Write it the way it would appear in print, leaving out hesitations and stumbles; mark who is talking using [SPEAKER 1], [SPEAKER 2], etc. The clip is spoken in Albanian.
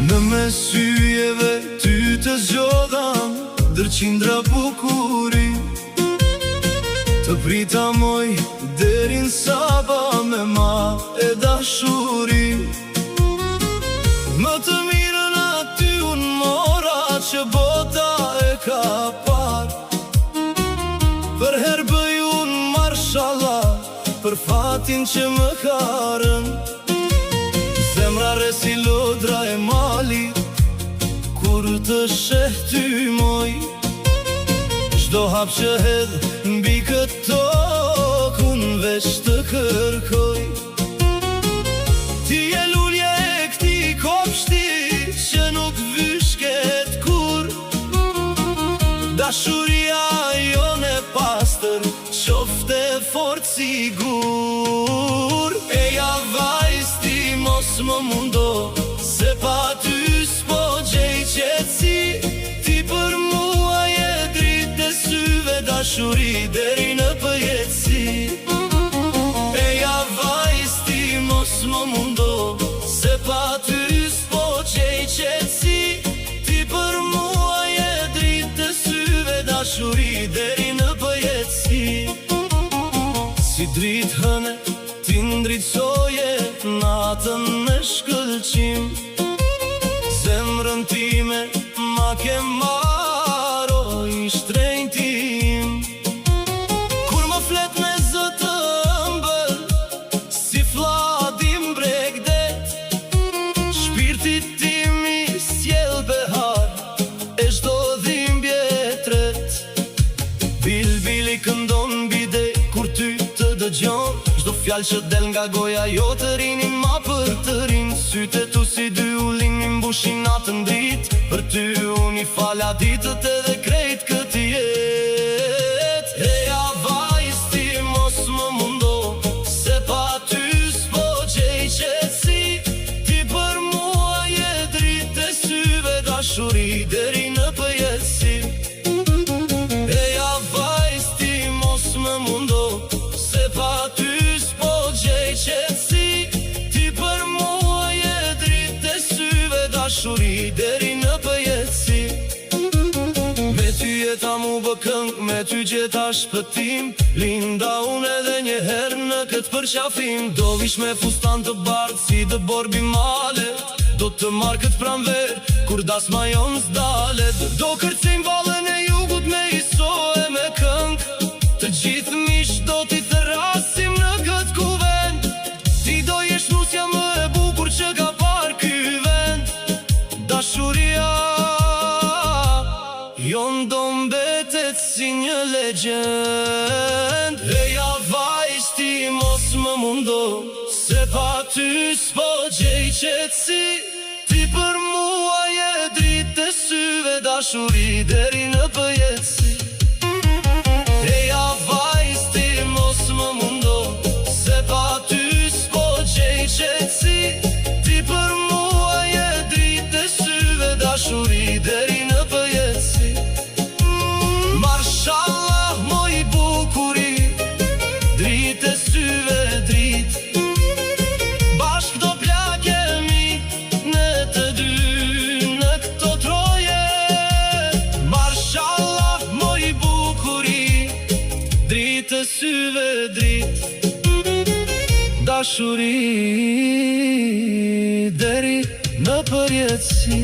[SPEAKER 1] Në mes syjeve ty të zgjodham dërqindra bukuri. Të prita moj deri në saba me ma e dashuri. Më të mirën aty unë mora që bota e ka par. Për her bëj unë marshallah për fatin që më karën. Zemra resi lodra e malit kur të sheh ty moj. Çdo hap që hedh mbi këtë tokë unë veç të kërkoj. Ti e lulje e këti kopshti që nuk vyshket kur. Dashuria jone pastër qofte fort sigur. Eja vajz ti mos më mundo se pa ty s'po gjej qetësi. Ti për mua je dritë e syve, dashuri deri në përjetësi. Eja vajz ti mos më mundo se pa ty s'po gjej qetësi. Ti për mua je dritë e syve, dashuri deri në përjetësi. Si dritë hëne ti ndritësoje natën me shkëlqim. Zemrën time ma ke maro i shtrenjtë tim. Kur më flet me zë të ëmbël si fladim bregdet, shpirtit tim i sjell behar e çdo dhimbje tret. Bilbili këndon bide kur ty të dëgjon. Çdo fjalë që del nga goja jo të rinin ma për të rinë. Sytë tu si dy ullin mi mbushin natën drit. Për ty unë i falja ditët edhe krejt këtë jet. Eja vajz ti mos më mundo se pa ty s'po gjej qetësi. Ti për mua je dritë e syve, dashuri deri në përjetësi. Eja vajz ti mos më mundo se pa ty s'po gjej qetësi. Ti për mua je dritë e syve, dashuri deri në përjetësi. Me ty jeta mu bë këng, me ty gjeta shpëtim. Linda unë edhe njëherë në këtë përqafim. Do vish me fustan të bardh si dë borbi malet. Do të marrë këtë pranver kur dasma jonë s'dalet. Do kërcim valën e jugut me isoe me këng. Të gjithë mish do t'i therasim në këtë kuvend. Ti do jesh nusja më e bukur që ka par ky vend. Dashuria jon do mbetet si një legjend. Eja vajz ti mos më mundo se pa ty s'po gjej qetësi. Ti për mua je dritë e syve, dashuri deri në përjetësi. Eja vajz ti mos më mundo se pa ty s'po gjej qetësi. Ti për mua je dritë e syve, dashuri deri në përjetësi. Marshallah moj bukuri, dritë e syve dritë. Bashk do plakemi ne të dy në këto troje. Marshallah moj bukuri, dritë e syve dritë. Dashuri deri në përjetësi.